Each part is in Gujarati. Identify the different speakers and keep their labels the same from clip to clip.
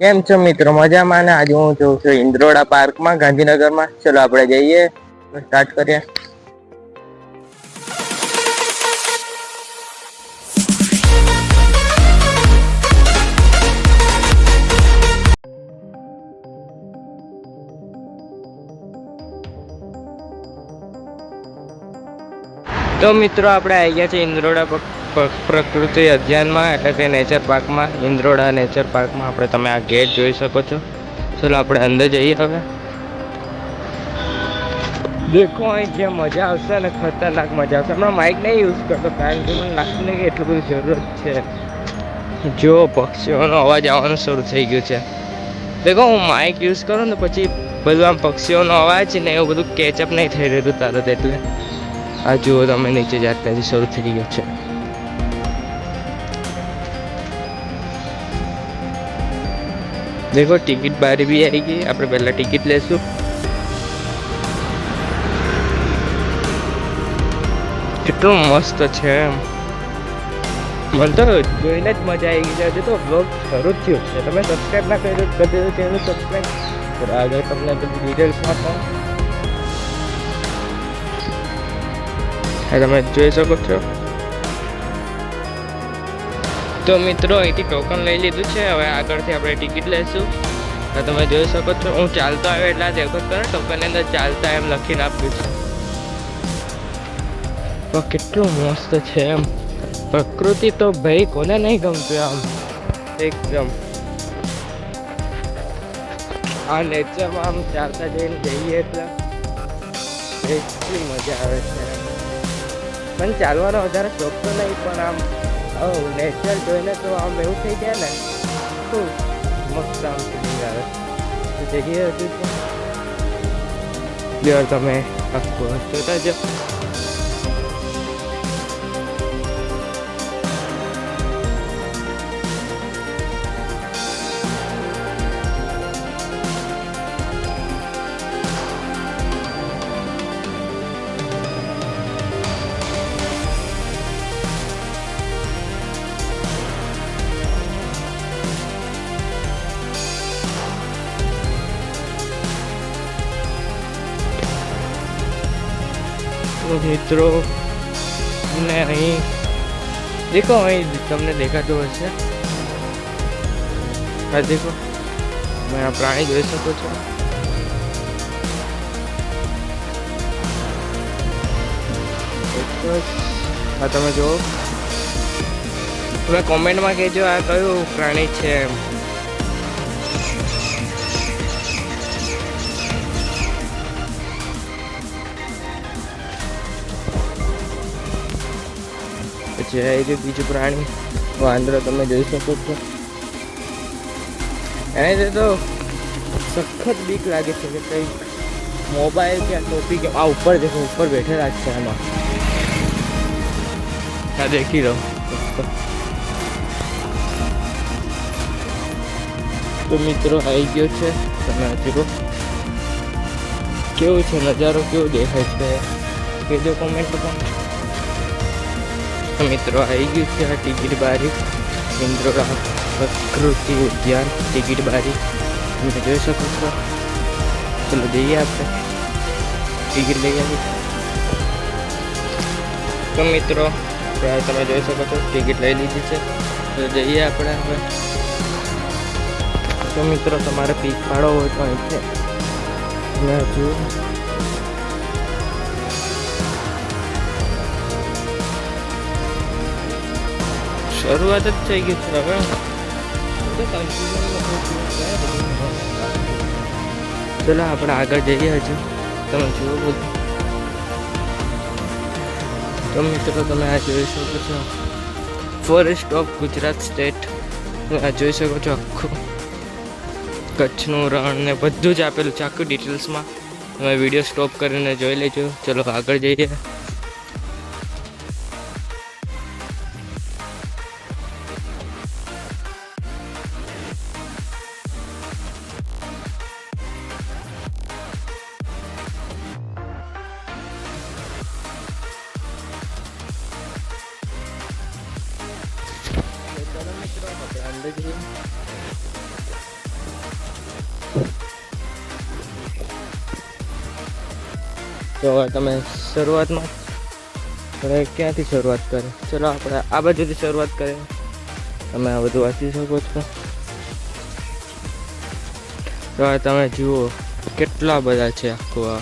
Speaker 1: કેમ છો મિત્રો? મજામાં ને? આજે હું જોઉં છું ઇન્દ્રોડા પાર્કમાં ગાંધીનગરમાં. ચલો આપણે જઈએ, સ્ટાર્ટ કરીએ. તો મિત્રો આપણે આવી ગયા છે ઇન્દ્રોડા પ્રકૃતિ અધ્યાનમાં, એટલે કે નેચર પાર્કમાં. ઇન્દ્રોડા નેચર પાર્કમાં આપણે તમે આ ગેટ જોઈ શકો છો. ચલો આપણે અંદર જઈએ હવે. દેખો અહીં જે મજા આવશે ને, ખતરનાક મજા આવશે. હમણાં માઇક નહીં યુઝ કરતો કારણ કે મને લાગતું નહીં કે એટલું બધું જરૂરત છે. જો પક્ષીઓનો અવાજ આવવાનું શરૂ થઈ ગયું છે. દેખો હું માઇક યુઝ કરું ને પછી બધું આમ પક્ષીઓનો અવાજ ને એવું બધું કેચઅપ નહીં થઈ રહ્યું તરત. એટલે આ જુઓ તમે, નીચે જાતથી શરૂ થઈ ગયું છે. દેખો ટિકિટ બારી બી આવી ગઈ. આપણે પહેલા ટિકિટ લેશું. કેટલું મસ્ત છે એમ. મને તો જોઈને જ મજા આવી ગઈ છે. હજુ તો બ્લોગ શરૂ જ થયું છે. તમે સબસ્ક્રાઈબ ના કરી દો ચેનલ સબસ્ક્રાઈબ. આગળ તમને બધી ડિટેલ્સમાં તમે જોઈ શકો છો. તો મિત્રો અહીંથી ટોકન લઈ લીધું છે. હવે આગળથી આપણે ટિકિટ લઈશું. તમે જોઈ શકો છો હું ચાલતો આવ્યો એટલે આ દેખો તો ટોકનની અંદર ચાલતા એમ લખીને આપ્યું છે. તો કેટલું મસ્ત છે એમ. પ્રકૃતિ તો ભાઈ કોને નહીં ગમતું આમ. એકદમ આ નેચરમાં આમ ચાલતા જઈને જઈએ એટલે એટલી મજા આવે છે. મને ચાલવાનો વધારે શોખ તો નહીં, પણ આમ નેચર જોઈને તો આમ એવું થઈ જાય ને, ખૂબ મસ્ત આમ ફિલિંગ આવે. જઈએ હજુ તમે આખું જોતા જાઓ. મિત્રો ને અહીં દેખો, અહીં તમને દેખાતું હશે. હા દેખો, તમે આ પ્રાણી જોઈ શકો છો. હા તમે જુઓ. તમે કોમેન્ટમાં કહેજો આ કયું પ્રાણી છે એમ. પછી આવી ગયું બીજું પ્રાણી, વાંદરો. તમે જોઈ શકો છો. એને તો સખત બીક લાગે છે કે કંઈ મોબાઈલ કે ટોપી કે આ ઉપર દેખો, ઉપર બેઠેલા જ છે એમાં. આ દેખી લો. તો મિત્રો આવી ગયો છે. તમે જુઓ કેવું છે નજારો, કેવું દેખાય છે કહેજો કોમેન્ટમાં. મિત્રો આવી ગયું છે આ ટિકિટ બારી. ઇન્દ્રોડા પ્રકૃતિ ઉદ્યાન ટિકિટ બારી તમે જોઈ શકો છો. ચલો જઈએ આપણે, ટિકિટ લઈ આવી. તો મિત્રો તમે જોઈ શકો છો ટિકિટ લઈ લીધી છે. તો જઈએ આપણે હવે. તો મિત્રો તમારે પીક પાડવો હોય તો અહીં છે. હજુ શરૂઆત જ થઈ ગઈ છે હવે. ચલો આપણે આગળ જઈએ હજુ. તમે જુઓ બધું. તો મિત્રો તમે આ જોઈ શકો છો ફોરેસ્ટ ઓફ ગુજરાત સ્ટેટ. આ જોઈ શકો છો આખું કચ્છનું રણ ને બધું જ આપેલું છે આખું ડિટેલ્સમાં. તમે વિડીયો સ્ટોપ કરીને જોઈ લેજો. ચલો આગળ જઈએ. તો તમે શરૂઆતમાં આપણે ક્યાંથી શરૂઆત કરીએ? ચલો આપણે આ બાજુથી શરૂઆત કરીએ. તમે આ બધું વાંચી શકો છો. તો તમે જુઓ કેટલા બધા છે. આખું આ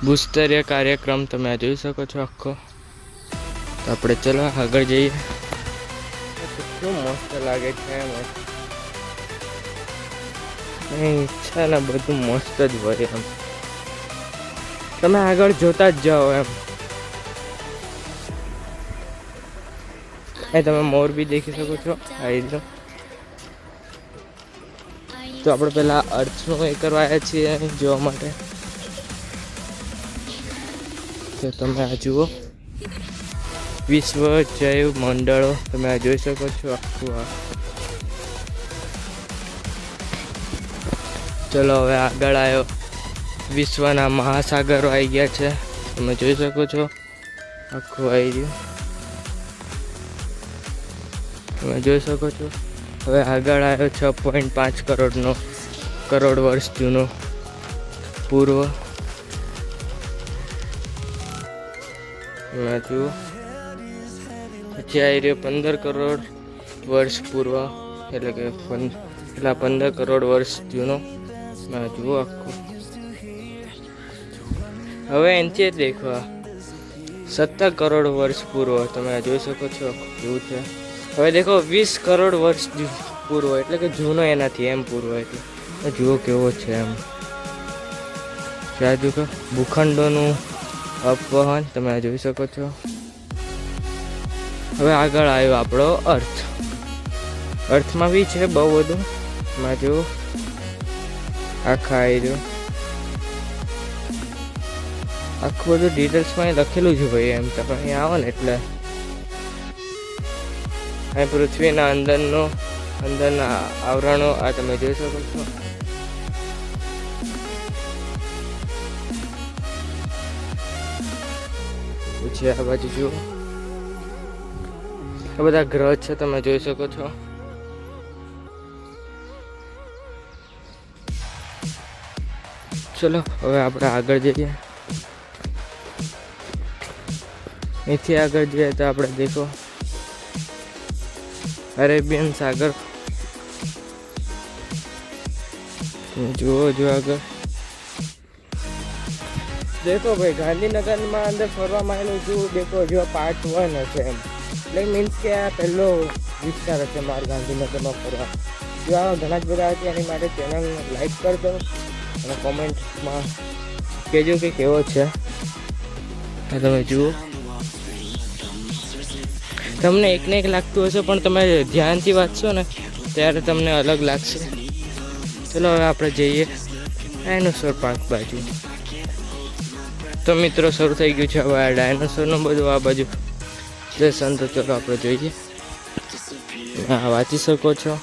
Speaker 1: ભૂસ્તરીય કાર્યક્રમ તમે જોઈ શકો છો આખો. તો આપણે ચલો આગળ જઈએ. કેટલું મસ્ત લાગે છે એમ. ઈચ્છા ને બધું મસ્ત જ હોય એમ. તમે આગળ જોતા જ જાઓ એમ. એ તમે મોર બી દેખી શકો છો આ રીતનું. તો આપણે પહેલા અર્થનું એ કરવા આવ્યા છીએ જોવા માટે. તો તમે આ જુઓ વિશ્વ જૈવ મંડળો તમે આ જોઈ શકો છો આખું આ. ચલો હવે આગળ આવ્યો. વિશ્વના મહાસાગરો આવી ગયા છે તમે જોઈ શકો છો આખું આવી ગયું તમે જોઈ શકો છો. હવે આગળ આવ્યો 6.5 કરોડ વર્ષ જૂનો પૂર્વ. જુઓ પછી આવી રહ્યો 15 કરોડ વર્ષ પૂર્વ, એટલે કે 15 કરોડ વર્ષ જૂનો. જુઓ આખું. હવે એનથી દેખો 17 કરોડ વર્ષ પૂર્વ તમે જોઈ શકો છો કેવું છે. હવે દેખો 20 કરોડ વર્ષ પૂર્વ એટલે કે જૂનો એનાથી એમ પૂર્વ એટલે જુઓ કેવો છે એમ. ત્યાં જુઓ ભૂખંડોનું અપવહન તમે જોઈ શકો છો. હવે આગળ આવ્યો આપણો અર્થ. અર્થમાં બી છે બહુ બધું. એમાં જુઓ આખા આવી રહ્યું આખું બધું ડિટેલ્સમાં લખેલું જ હોય એમ. તમે અહીંયા આવો ને એટલે અહીં પૃથ્વીના અંદરના આવરણો આ તમે જોઈ શકો છો. પછી આ બાજુ જુઓ આ બધા ગ્રહ છે તમે જોઈ શકો છો. ચલો હવે આપણે આગળ જઈએ. અહીંથી આગળ જઈએ તો આપણે દેખો અરેબિયન સાગર જુઓ આગળ દેખો ભાઈ. ગાંધીનગરમાં અંદર ફરવામાં આવેલું છું દેખો જો પાર્ટ 1 હશે એમ. એટલે મીન્સ કે આ પહેલો વિસ્તાર હશે મારા ગાંધીનગરમાં ફરવા. જો આ ઘણા જ બધા છે એની માટે ચેનલ લાઈક કરજો અને કોમેન્ટમાં કહેજો કે કેવો છે. તમે જુઓ તમને એકને એક લાગતું હશે પણ તમે ધ્યાનથી વાંચશો ને ત્યારે તમને અલગ લાગશે. ચલો હવે આપણે જઈએ ડાયનોસોર પાર્ક બાજુ. તો મિત્રો શરૂ થઈ ગયું છે હવે આ ડાયનોસોરનું બધું આ બાજુ લેસન. તો ચલો આપણે જોઈએ. હા વાંચી શકો છો.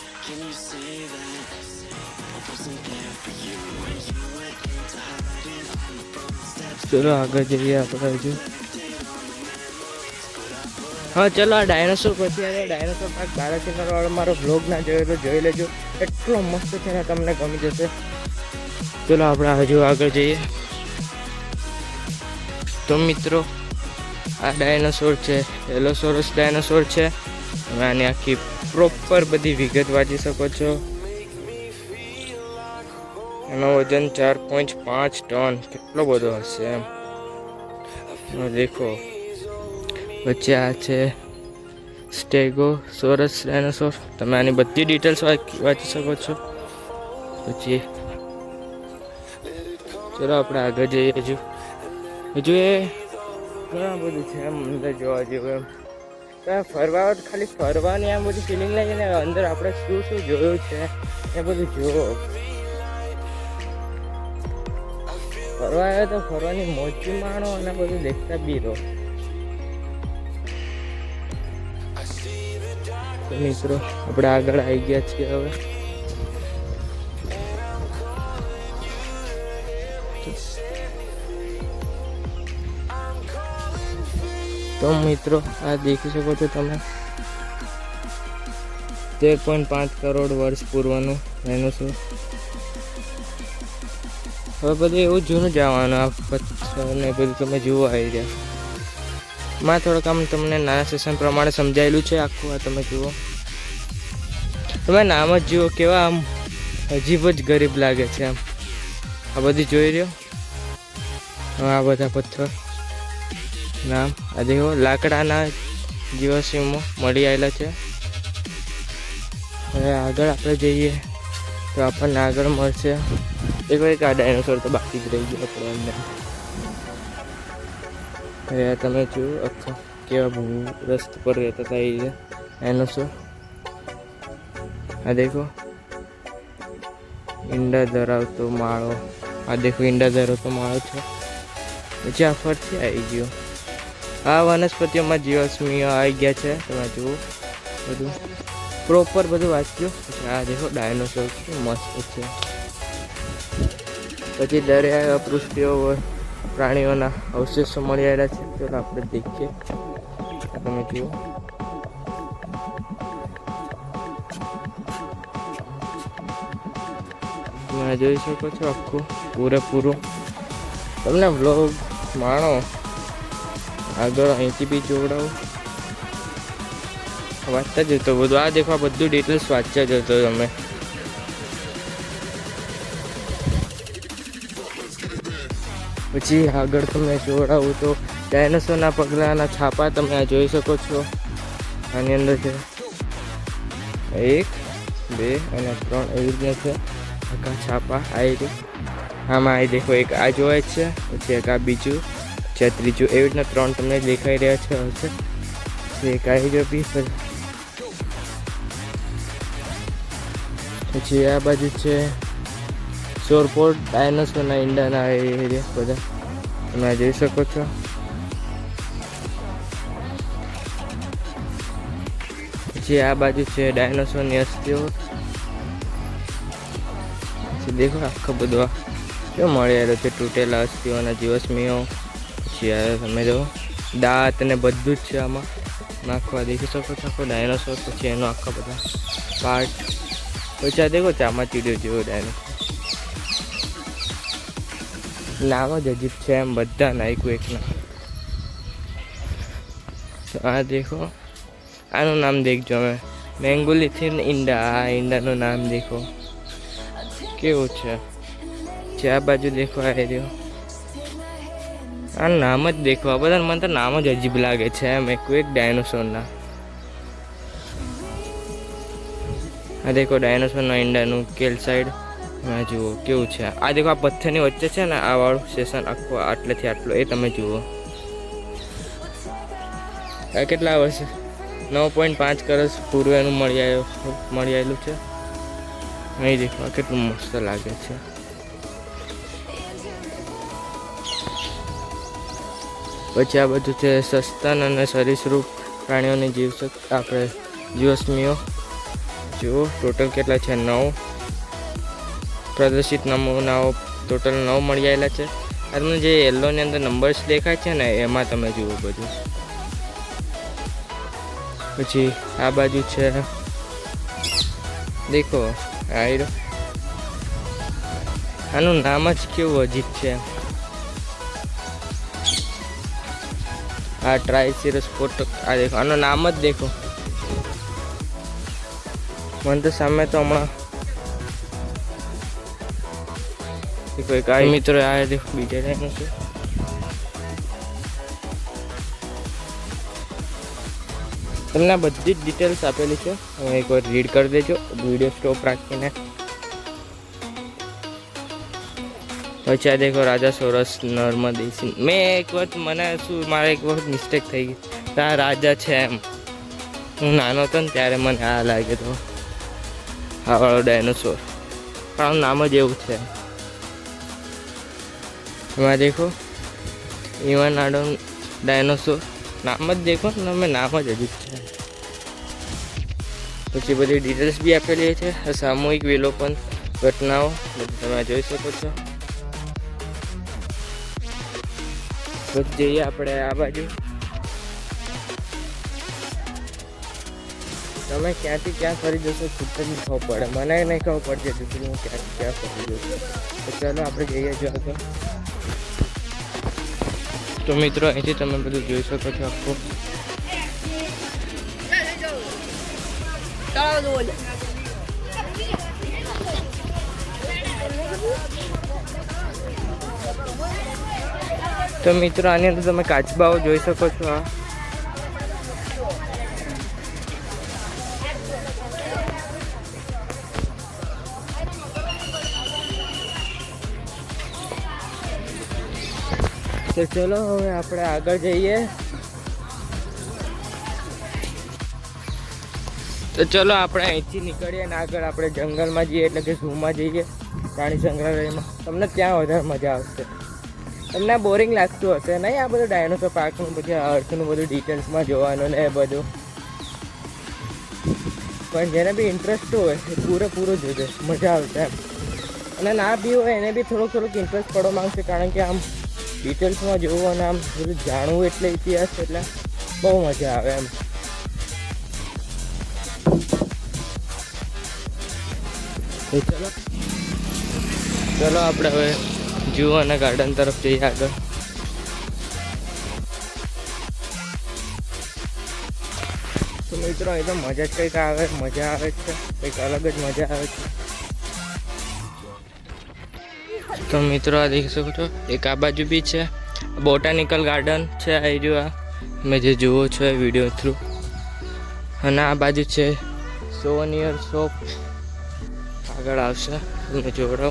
Speaker 1: ચલો આગળ જઈએ આપણે હજુ. હા ચલો આ ડાયનોસોર પછી આવે ડાયનોસોર પાર્ક બારાસિનોરવાળો મારો બ્લોગ ના જોયો તો જોઈ લેજો. એટલો મસ્ત છે ને તમને ગમી જશે. ચલો આપણે હજુ આગળ જઈએ. તો મિત્રો આ ડાયનોસોર છે એલોસોરસ ડાયનોસોર છે. તમે આની આખી પ્રોપર બધી વિગત વાંચી શકો છો. એનો વજન 4.5 ટન કેટલો બધો હશે એમ. દેખો વચ્ચે આ છે સ્ટેગોસોરસ ડાયનોસોર. તમે આની બધી ડિટેલ્સ વાંચી શકો છો. પછી ચલો આપણે આગળ જઈએ. હજુ એ ઘણા બધું છે એમ અંદર જોવા જેવું એમ. ફરવા ખાલી ફરવાની આમ બધી ફિલિંગ લાગે ને અંદર આપણે શું શું જોયું છે એ બધું જુઓ. ફરવા આવ્યો તો ફરવાની મોજી માણો અને બધું દેખતા બી રહો. તો મિત્રો આપણે આગળ આવી ગયા છીએ હવે. તો મિત્રો આ દેખી શકો છો તમે 13.5 કરોડ વર્ષ પૂર્વનું ડાયનોસોર. હવે બધું એવું જૂનું જવાનું, આ પથ્થર ને બધું તમે જુઓ આવી રહ્યા. માં થોડુંક આમ તમને નાના સેશન પ્રમાણે સમજાયેલું છે આખું. આ તમે જુઓ, તમે નામ જ જુઓ, કેવા આમ અજીબ જ ગરીબ લાગે છે આમ. આ બધી જોઈ રહ્યો, આ બધા પથ્થર નામ આ દેખો, લાકડાના જીવાશ્મો મળી આવેલા છે. હવે આગળ આપણે જઈએ તો આપણને આગળ મળશે એક આ ડાયનોસોર તો બાકી જ રહી ગયો આપણે એમને. હવે તમે જુઓ આખો કેવા ભૂરસ્ત પર રહેતા હતા એ ડાયનોસોર. આ દેખો ઈંડા ધરાવતો માળો, આ દેખો ઈંડા ધરાવતો માળો છે. પછી આ ફરથી આવી ગયો. આ વનસ્પતિઓમાં જીવાશ્મીઓ આવી ગયા છે. તમે જુઓ બધું પ્રોપર બધું વાંચ્યું. આ દેખો ડાયનોસોર મસ્ત છે. પછી દરિયા પૃષ્ઠીઓ પ્રાણીઓના અવશેષો મળી આવેલા છે. ચાલો આપણે દેખીએ. તમે જુઓ તમે જોઈ શકો છો આખું પૂરેપૂરું. તમને વ્લોગ માણો આગળ અહીંથી બી જોવડાવું, વાંચતા જતો બધું. આ દેખો, આ બધું ડિટેલ્સ વાંચતા જતો તમે. પછી આગળ તમને જોવડાવું તો ડાયનોસોરના પગલાના છાપા તમે આ જોઈ શકો છો. આની અંદર છે 1, 2 અને 3 એવી રીતના છે આખા છાપા. આવી આમાં આવી દેખો, એક આ જોવાય છે, પછી એક આ બીજું છે, ત્રીજું, એવી રીતના 3 તમને દેખાઈ રહ્યા છે. એક આવી ગયો બી. પછી આ બાજુ છે સોરપોડ ડાયનોસોરના ઈંડાના એરિયા બધા તમે જોઈ શકો છો. પછી આ બાજુ છે ડાયનોસોરની અસ્થિઓ. પછી દેખો આખો બધો કેવો મળી આવ્યો છે, તૂટેલા અસ્થિઓના જીવાશ્મીઓ. પછી આ તમે જો દાંત ને બધું જ છે આમાં નાખવા દેખી શકો છો આખો ડાયનોસોર. પછી એનો આખા બધા પાર્ટ. પછી આ દેખો ચામાચીડિયો જેવો ડાયનોસોર. નામ જ અજીબ છે એમ બધા નાખ્યું એકના. આ દેખો, આનું નામ દેખજો અમે મેંગોલિથિન ઈંડા. આ ઈંડાનું નામ દેખો કેવું છે. આ બાજુ દેખો આ રહ્યો, આ નામ જ દેખો. આ બધા મને તો નામ જ અજીબ લાગે છે એમ એક ડાયનોસોરના. આ દેખો ડાયનોસોરના ઈંડાનું કેલ સાઈડ. હા જુઓ કેવું છે. આ દેખો, આ પથ્થરની વચ્ચે છે ને આ વાળું સેશન આખું આટલેથી આટલો એ તમે જુઓ. આ કેટલા વર્ષ 9.5 વર્ષ પૂર્વેનું મળી આવેલું છે. અહીં દેખો આ કેટલું મસ્ત લાગે છે. પછી આ બધું છે સસ્તન અને સરીસૃપ પ્રાણીઓની આપણે જીવાશ્મીઓ. જુઓ ટોટલ કેટલા છે, 9 પ્રદર્શિત નમૂનાઓ ટોટલ 9 મળી આવેલા છે. આ તમને જે યલોની અંદર નંબર્સ દેખાય છે ને એમાં તમે જુઓ બધું. પછી આ બાજુ છે દેખો આનું નામ જ કેવું અજીબ છે. આ ટ્રાયસિરસ ફોટો. આ દેખો, આનું નામ જ દેખો. મને તો સામે તો હમણાં દેખો એક આ મિત્રો આ દેખો બીજા ડાયનોસોર. તમને આ બધી જ ડિટેલ્સ આપેલી છે. હવે એકવાર રીડ કરી દેજો વિડીયો સ્ટોપ રાખીને. પછી આ દેખો રાજાસોરસ નર્મદેશી. મેં એક વખત મારે એક વખત મિસ્ટેક થઈ ગઈ. આ રાજા છે એમ. હું નાનો હતો ને ત્યારે મને આ લાગે તો આ વાળો ડાયનોસોર, પણ નામ જ એવું છે. એમાં દેખો ઇવાનાડો ડાયનોસોર. નામ જ દેખો ને અમે નામ જ અજીબ છે. પછી બધી ડિટેલ્સ બી આપેલી છે. સામૂહિક વિલોપન ઘટનાઓ બધી તમે જોઈ શકો છો. પછી જઈએ આપણે આ બાજુ. તમે ક્યાંથી ક્યાં ફરી જશો ખુદ જ નહીં ખબર પડે. મને નહીં ખબર પડતી એટલી હું ક્યાંથી ક્યાં ફરી જશું. તો ચાલો આપણે જઈએ જો આગળ. તો મિત્રો અહીંથી તમે બધું જોઈ શકો છો આખું. તો મિત્રો આની અંદર તમે કાચબાઓ જોઈ શકો છો. આ તો ચલો હવે આપણે આગળ જઈએ. તો ચલો આપણે અહીંથી નીકળીએ અને આગળ આપણે જંગલમાં જઈએ, એટલે કે ઝૂમાં જઈએ, પ્રાણી સંગ્રહાલયમાં. તમને ત્યાં વધારે મજા આવશે. તમને બોરિંગ લાગતું હશે નહીં આ બધું ડાયનોસોર પાર્કનું પછી અર્થનું બધું ડિટેલ્સમાં જોવાનું ને એ બધું, પણ જેને બી ઇન્ટરેસ્ટ હોય એ પૂરેપૂરું જોજો, મજા આવશે એમ. અને ના બી હોય એને બી થોડુંક ઇન્ટરેસ્ટ પડવા માંગશે, કારણ કે આમ ડિટેલ્સમાં જોવું અને આમ બધું જાણવું એટલે ઇતિહાસ એટલે બહુ મજા આવે એમ. ચલો આપણે હવે જુઓ અને ગાર્ડન તરફ જઈએ આગળ. તો મિત્રો એ તો મજા જ કંઈક આવે, મજા આવે છે, કંઈક અલગ જ મજા આવે છે. તો મિત્રો આ દેખી શકો છો, એક આ બાજુ બી છે બોટાનિકલ ગાર્ડન છે. આવી રહ્યું આ મેં જે જુઓ છો એ વિડીયો થ્રુ. અને આ બાજુ છે સોવનિયર શોપ, આગળ આવશે તમને જોડો.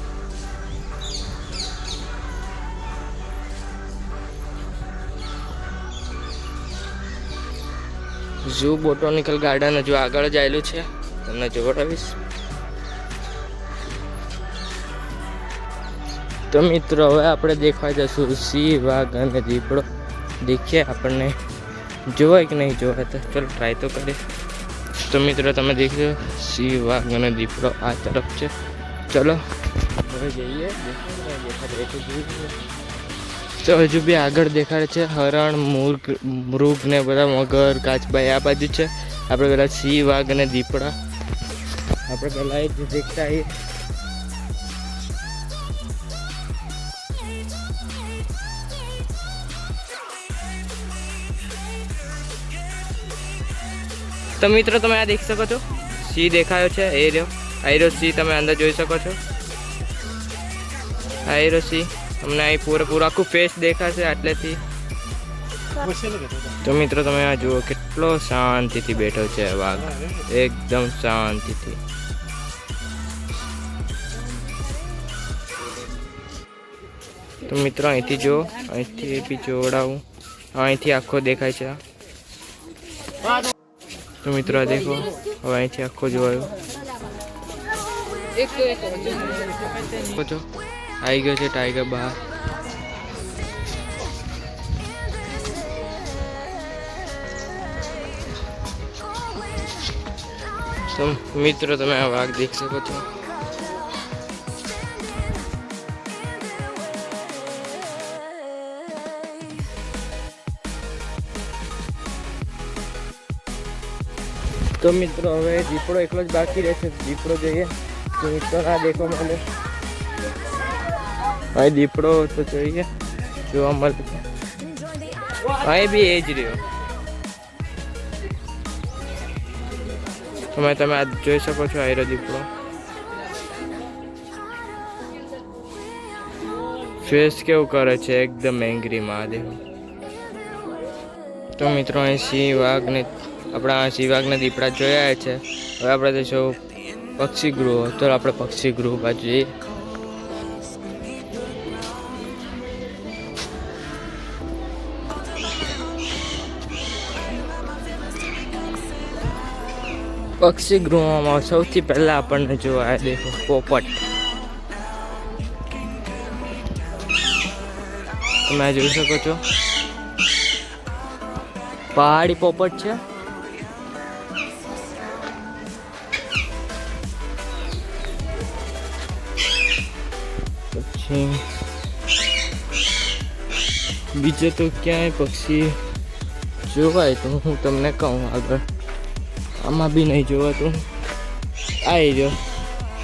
Speaker 1: ઝૂ બોટાનિકલ ગાર્ડન હજુ આગળ જ આવેલું છે, તમને જોડાવીશ. તો મિત્રો હવે આપણે દેખવા જશું સિંહ, વાઘ અને દીપડો. દેખીએ આપણને જોવાય કે નહીં જોવાય, તો ચલો ટ્રાય તો કરીએ. તો મિત્રો તમે દેખજો સિંહ, વાઘ અને દીપડો આ તરફ છે. ચલો હવે જઈએ. તો હજુ બી આગળ દેખાડે છે હરણ, મૃગ ને બધા મગર, કાચબાઈ આ બાજુ છે. આપણે પેલા સિંહ, વાઘ અને દીપડા આપણે પેલા એ જ દેખતા આવીએ. તો મિત્રો તમે આ દેખી શકો છો, સિંહ દેખાયો છે એ રહ્યો. આયરો સિંહ તમે અંદર જોઈ શકો છો. આયરો સિંહ તમને અહીં પૂરેપૂરું આખું ફેસ દેખાશે આટલેથી. તો મિત્રો તમે આ જુઓ કેટલો શાંતિથી બેઠો છે વાઘ, એકદમ શાંતિથી. તો મિત્રો અહીંથી જુઓ, અહીંથી બી જોડાવું, અહીંથી આખો દેખાય છે. તો મિત્રો આ દેખો, હવે અહીંથી આખો જોવાયો. આવી ગયો છે ટાઈગર બહાર. તો મિત્રો તમે આ વાઘ દેખી શકો છો. તો મિત્રો હવે દીપડો એકલો જ બાકી રહેશે, દીપડો જોઈએ. તો મિત્રો ના દેખો મળે, અહીં દીપડો તો જોઈએ જોવા મળે છે. અહીં બી એ જ રહ્યો. તમે આ જોઈ શકો છો, આયરો દીપડો. ફેસ કેવું કરે છે, એકદમ એંગ્રી મહાદેવ. તો મિત્રો અહીં સિંહ, વાઘ ને આપણા સિંહ, વાઘ ને દીપડા જોયા છે. હવે આપણે જઈશું પક્ષી ગૃહ. તો આપણે પક્ષી ગૃહ બાજુ જઈએ. પક્ષી ગૃહમાં સૌથી પહેલા આપણને જોવા દેખો પોપટ. તમે જોઈ શકો છો પહાડી પોપટ છે. પછી બીજે તો ક્યાંય પક્ષી જોવાય તો હું તમને કહું આગળ. આમાં બી નહીં જોવાતું. આવી જો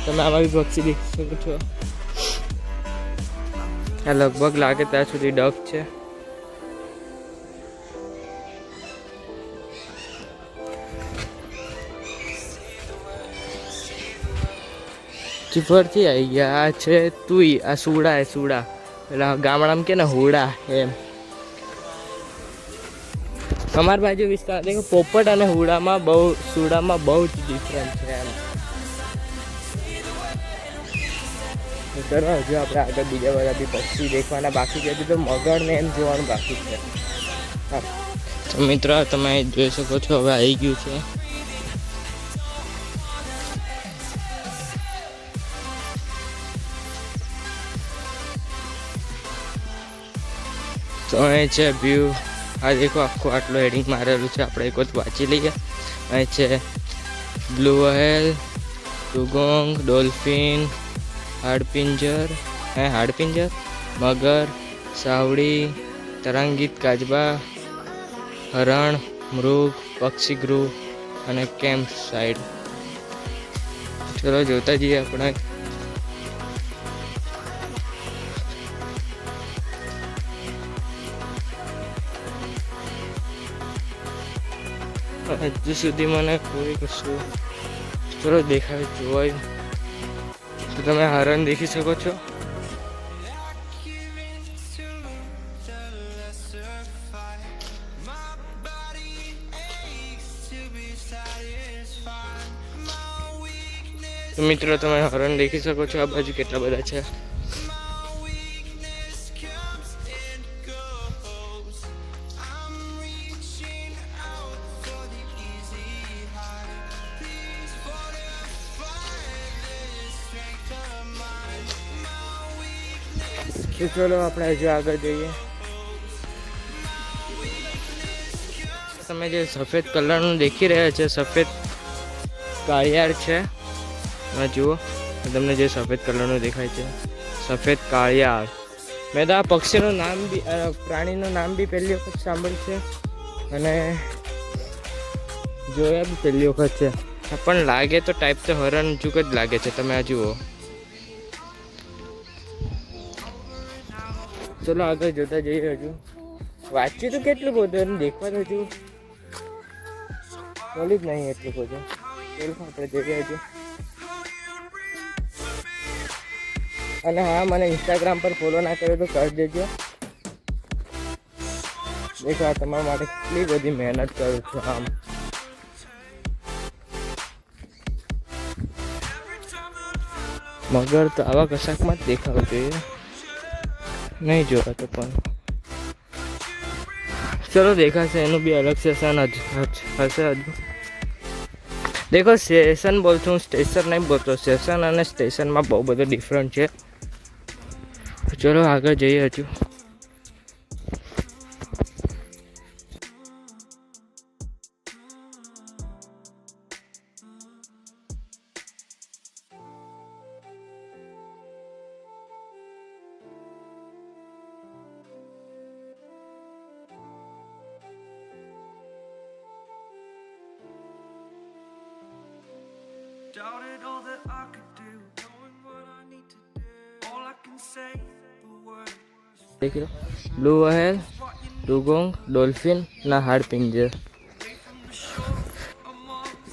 Speaker 1: તમે આમાં બી પક્ષી દેખી શકો છો. આ લગભગ લાગે ત્યાં સુધી ડક છે. ચીફરથી આવી ગયા. આ છે તુઈ. આ સુડા એ સુડા પેલા ગામડામાં કે ને હુડા એમ. અમારી બાજુ વિસ્તાર દેખો પોપટ અને હુડામાં બહુ સુડામાં બહુ જ ડિફરન્ટ છે એમ. ચલો હજુ આપણે આગળ બીજા બધા બી પક્ષી દેખવાના બાકી છે. તો મગર ને એમ જોવાનું બાકી છે. હા તો મિત્રો તમે જોઈ શકો છો હવે આવી ગયું છે. તો અહીં છે વ્યૂ. આ દેખો આખું આટલું હેડિંગ મારેલું છે. આપણે એક વખત વાંચી લઈએ. અહીં છે બ્લુ વ્હેલ, ડુગોંગ, ડોલ્ફિન, હાડપિંજર, મગર, સાવડી, તરંગીત કાચબા, હરણ, મૃગ, પક્ષીગૃહ અને કેમ્પ સાઇડ. ચલો જોતા જઈએ આપણે. હજુ સુધી મને કોઈ કશું ચલો દેખાય જોવાયું. તો તમે હરણ દેખી શકો છો. તો મિત્રો તમે હરણ દેખી શકો છો. આ બાજુ કેટલા બધા છે. તો ચલો આપણે હજુ આગળ જઈએ. તમે જે સફેદ કલરનું દેખી રહ્યા છે સફેદ કાળિયાર છે. જુઓ તમને જે સફેદ કલરનું દેખાય છે સફેદ કાળિયાર. મેં તો આ પક્ષીનું નામ બી પ્રાણીનું નામ બી પહેલી વખત સાંભળ્યું છે અને જોયા બી પહેલી વખત છે. પણ લાગે તો ટાઈપ તો હરણ ચૂક જ લાગે છે. તમે આ જુઓ. ચલો આગળ જોતા જઈએ. હજુ વાંચ્યું તો કેટલું બધું દેખવા તો હજુ બોલી જ નહીં એટલું બધું. ચલો આપણે જોઈએ હજુ. અને હા મને ઇન્સ્ટાગ્રામ પર ફોલો ના કર્યો તો કરી દેજો. દેખો આ તમારા માટે કેટલી બધી મહેનત કરું છું. આમ મગર તો આવા કશાકમાં જ દેખાવું જોઈએ. નહીં જોવા તો પણ ચલો દેખાશે. એનું બી અલગ સેશન હશે હજુ. દેખો સેશન બોલશું હું સ્ટેશન નહીં બોલતો. સેશન અને સ્ટેશનમાં બહુ બધો ડિફરન્ટ છે. ચલો આગળ જઈએ હજુ.
Speaker 2: Doubted all that I could do, knowing what I need to do. All I can say, the word.
Speaker 1: દેખી લો બ્લુ વ્હેલ, ડુગોંગ, ડોલ્ફિન ના હાડપિંજર.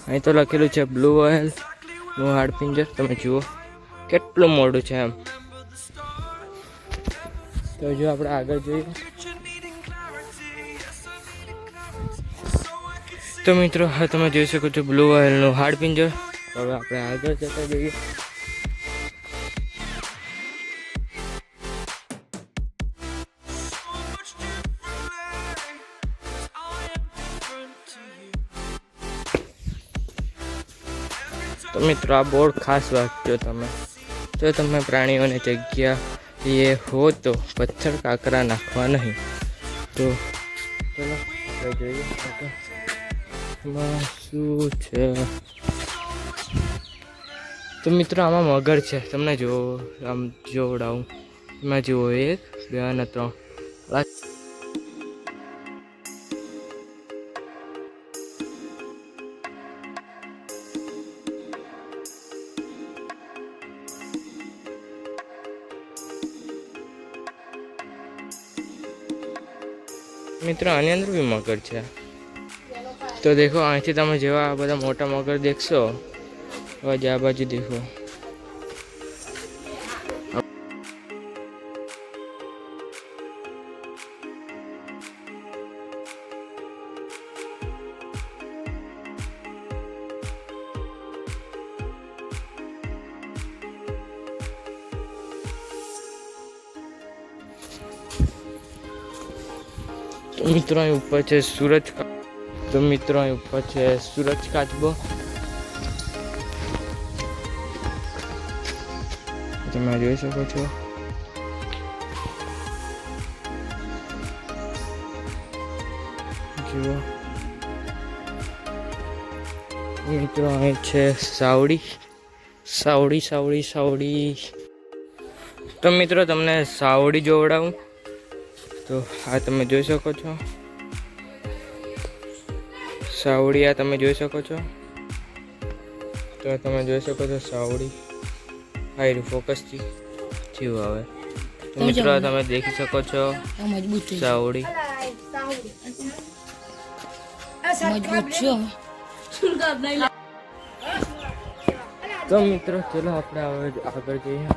Speaker 1: અહીં તો લખેલું છે બ્લુ વ્હેલ નું હાડપિંજર. તમે જુઓ કેટલું મોડું છે એમ. તો જો આપણે આગળ જોઈએ. તો મિત્રો હા તમે જોઈ શકો છો બ્લુ વ્હેલનું હાડપિંજર. હવે આપણે આગળ જતા જઈએ. તો મિત્રો આ બોર્ડ ખાસ વાંચજો તમે. જો તમે પ્રાણીઓની જગ્યા એ હો તો પથ્થર કાંકરા નાખવા નહીં. તો ચલો આપણે જોઈએ એમાં શું છે. તો મિત્રો આમાં મગર છે. તમને જો આમ જોવડાવું. એમાં જુઓ 1 2 અને 3. મિત્રો આની અંદર બી મગર છે. તો દેખો અહીંથી તમે જેવા આ બધા મોટા મગર દેખશો હવે આ બાજુ દેખો. મિત્રો અહીં ઉપર છે સૂરજ. તો મિત્રો અહીં ઉપર છે સૂરજ કાચબો. તમે જોઈ શકો છો. જુઓ મિત્રો અહીં છે સાવડી. તો મિત્રો તમને સાવડી જોવડાવું. તો આ તમે જોઈ શકો છો સાવડી. આ તમે જોઈ શકો છો. તો તમે જોઈ શકો છો સાવડી. હાઈ ફોકસથી જીવ આવે. તો મિત્રો તમે દેખી શકો છો સાવડી. તો મિત્રો ચલો આપણે હવે આગળ જઈએ.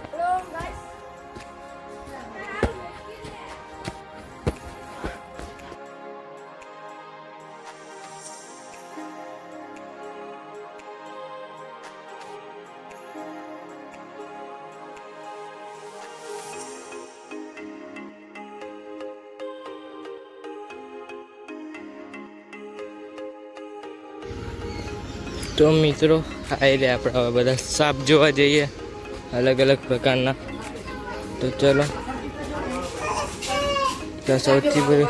Speaker 1: તો મિત્રો આ રે આપણે હવે બધા સાપ જોવા જઈએ અલગ અલગ પ્રકારના. તો ચલો. તો સૌથી પહેલો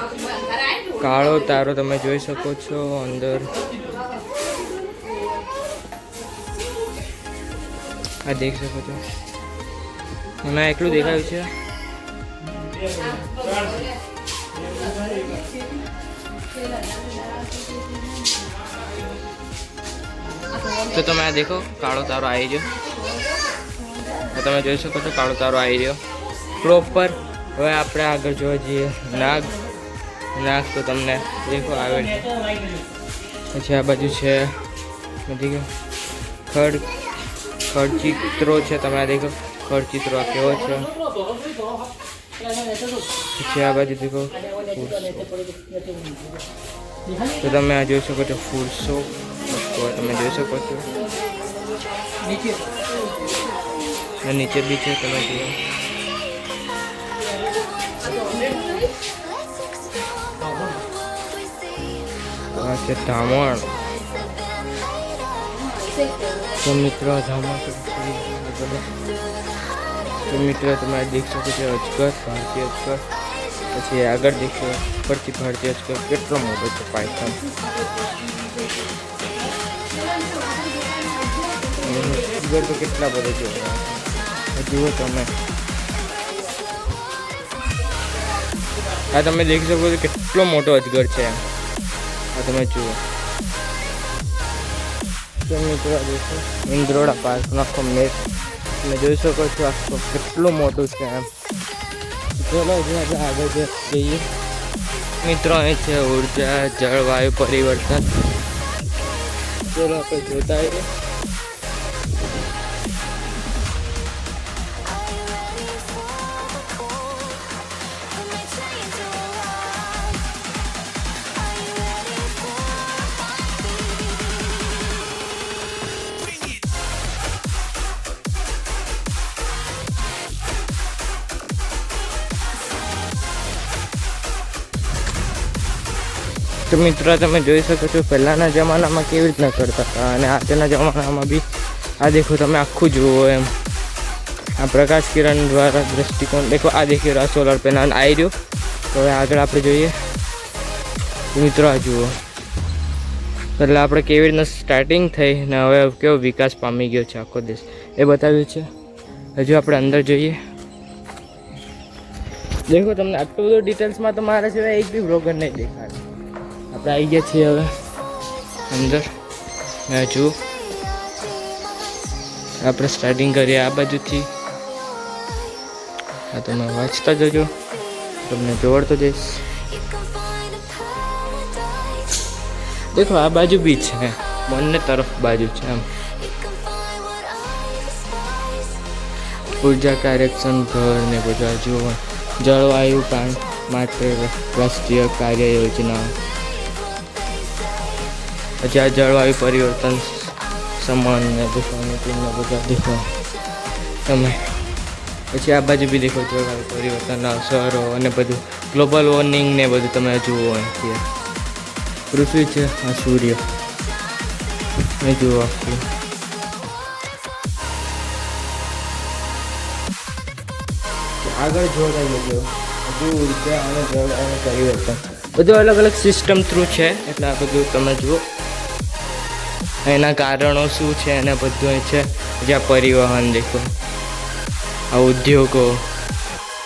Speaker 1: કાળો તારો તમે જોઈ શકો છો અંદર. આ દેખી શકો છો. એમાં એકલું દેખાયું છે. તો તમે આ દેખો કાળો તારો આવી ગયો. તમે જોઈ શકો છો કાળો તારો આવી રહ્યો પ્રોપર. હવે આપણે આગળ જોવા જઈએ નાગ. તો તમને દેખો આવે. પછી આ બાજુ છે બધી ખડચિત્રો છે. તમે આ દેખો ખડચિત્રો આ કેવો છે. પછી આ બાજુ દેખો તો તમે આ જોઈ શકો છો ફૂલસો. તમે જોઈ શકો છો નીચે બી છે. તમે જુઓ આ છે ધામણ. તો મિત્રો ધામણ તો મિત્રો તમે દેખી શકો છો અજગર, ભારતીય અજગર. પછી આગળ દેખો પરથી ભારતીય અજગર કેટલો મોટો છે. પાયથન તો કેટલા બધા જોવા જુઓ તમે. આ તમે દેખી શકો છો કેટલો મોટો અજગર છે. આ તમે જુઓ. તો મિત્રો દેખો ઇન્દ્રોડા પાર્કનો આખો મેપ તમે જોઈ શકો છો. આખો કેટલું મોટું છે એમ. ચલો આપણે આગળ જઈએ. મિત્રો અહીં છે ઉર્જા જળવાયુ પરિવર્તન. ચલો આપણે જોતા આવીએ. તો મિત્રો તમે જોઈ શકો છો પહેલાંના જમાનામાં કેવી રીતના કરતા હતા અને આજના જમાનામાં બી આ દેખો તમે આખું જુઓ એમ. આ પ્રકાશ કિરણ દ્વારા દૃષ્ટિકોણ દેખો. આ દેખી રહ્યો સોલર પેનલ આવી રહ્યો. તો હવે આગળ આપણે જોઈએ. મિત્રો આ જુઓ પહેલાં આપણે કેવી રીતના સ્ટાર્ટિંગ થઈ ને હવે કેવો વિકાસ પામી ગયો છે આખો દેશ એ બતાવ્યું છે. હજુ આપણે અંદર જોઈએ. દેખો તમને આટલું બધું ડિટેલ્સમાં તો મારા સિવાય એક બી બ્લોગર નહીં દેખાડે. આપણે આવી ગયા છીએ હવે અંદર. જુઓ આપણે સ્ટાર્ટિંગ કરીએ આ બાજુથી. આ તમે વાંચતા જજો તમને જોડતો જઈશ. દેખો આ બાજુ બી છે, બંને તરફ બાજુ છે આમ. ઉર્જા કાર્યક્ષમ ઘર ને બધું આ જુઓ. જળવાયુ માટે રાષ્ટ્રીય કાર્ય યોજના. પછી આ જળવાયુ પરિવર્તન સમાન ને દેખો બધા દેખો તમે. પછી આ બાજુ બી દેખો જળવાયુ પરિવર્તનના અસરો અને બધું ગ્લોબલ વોર્મિંગ ને બધું તમે જુઓ અહીંથી. પૃથ્વી છે આ સૂર્ય એ જુઓ આખું. આગળ જોડાઈ ગયો હજુ ઉર્જા અને જળવાયુ પરિવર્તન બધું અલગ અલગ સિસ્ટમ થ્રુ છે, એટલે આ બધું તમે જુઓ એના કારણો શું છે અને બધું અહીં છે. જ્યાં પરિવહન દેખો, આ ઉદ્યોગો,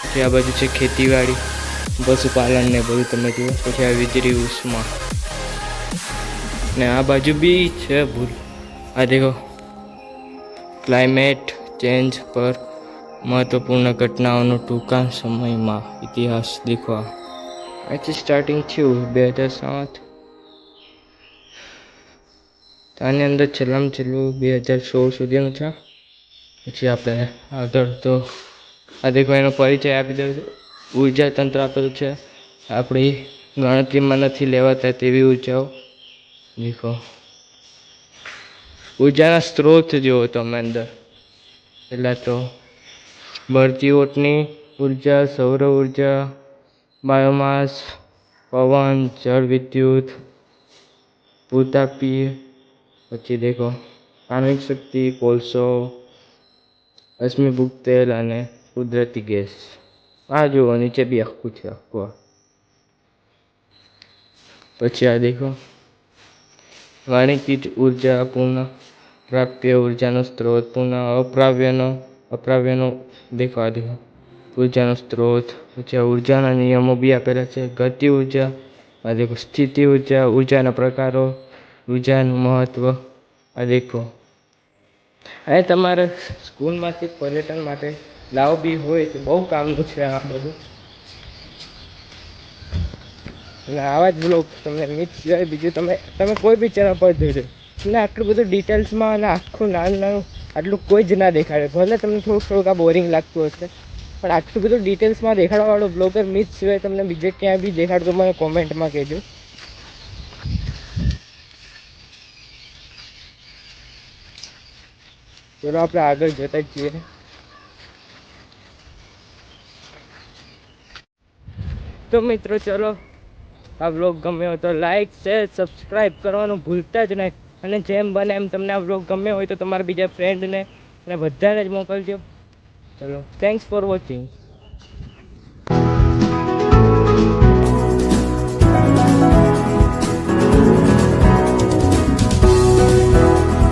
Speaker 1: પછી આ બાજુ છે ખેતીવાડી, પશુપાલન ને બધું તમે જુઓ. પછી આ વીજળી ઉષ્મા ને આ બાજુ બી છે ભૂલ. આ દેખો ક્લાઇમેટ ચેન્જ પર મહત્વપૂર્ણ ઘટનાઓનો ટૂંકા સમયમાં ઇતિહાસ દેખો. અહીંથી સ્ટાર્ટિંગ થયું 2007, આની અંદર છેલ્લામાં છેલ્લું 2016 સુધીનું છે. પછી આપણે આગળ તો આ દેખો એનો પરિચય આપી દઉં છું. ઉર્જા તંત્ર આપેલું છે, આપણી ગણતરીમાં નથી લેવાતા તેવી ઉર્જાઓ દેખો. ઉર્જાના સ્ત્રોત જુઓ તમે અંદર. પહેલાં તો બળતી ઓટની ઉર્જા, સૌર ઉર્જા, બાયોમાસ, પવન, જળ વિદ્યુત, ભૂતાપીય. પછી દેખો આણ્વિક શક્તિ, કોલસો, અશ્મિભૂત તેલ અને કુદરતી ગેસ. આ જુઓ નીચે બી આખું છે આખું. પછી આ દેખો વાણિજ્યિક ઉર્જા, પૂર્ણ પ્રાપ્ય ઉર્જાનો સ્ત્રોત, પૂર્ણ અપ્રાપ્યનો દેખો. આ દેખો ઉર્જાનો સ્ત્રોત. પછી આ ઉર્જાના નિયમો બી આપેલા છે. ગતિ ઉર્જા, આ દેખો સ્થિતિ ઉર્જા, ઉર્જાના પ્રકારો, ઉર્જાનું મહત્વ. આ દેખો અને તમારે સ્કૂલમાંથી પર્યટન માટે લાવ બી હોય તો બહુ કામનું છે આ બધું. અને આવા જ બ્લોગ તમને મિસ સિવાય બીજું તમે કોઈ બી ચેનલ પર જોઈ લો તમને આટલું બધું ડિટેલ્સમાં અને આખું નાનું આટલું કોઈ જ ના દેખાડે. ભલે તમને થોડુંક આ બોરિંગ લાગતું હશે, પણ આટલું બધું ડિટેલ્સમાં દેખાડવાવાળો બ્લોગર મિસ સિવાય તમને બીજે ક્યાંય બી દેખાડતો મને કોમેન્ટમાં કહેજો. ચલો આપણે આગળ જતા જ છીએ. તો મિત્રો ચલો, આ વ્લોગ ગમ્યો હોય તો લાઈક, શેર, સબસ્ક્રાઈબ કરવાનું ભૂલતા જ નહીં. અને જેમ બને એમ તમને આ વ્લોગ ગમ્યો હોય તો તમારા બીજા ફ્રેન્ડને અને બધાને જ મોકલજો. ચલો, થેન્ક્સ ફોર વોચિંગ.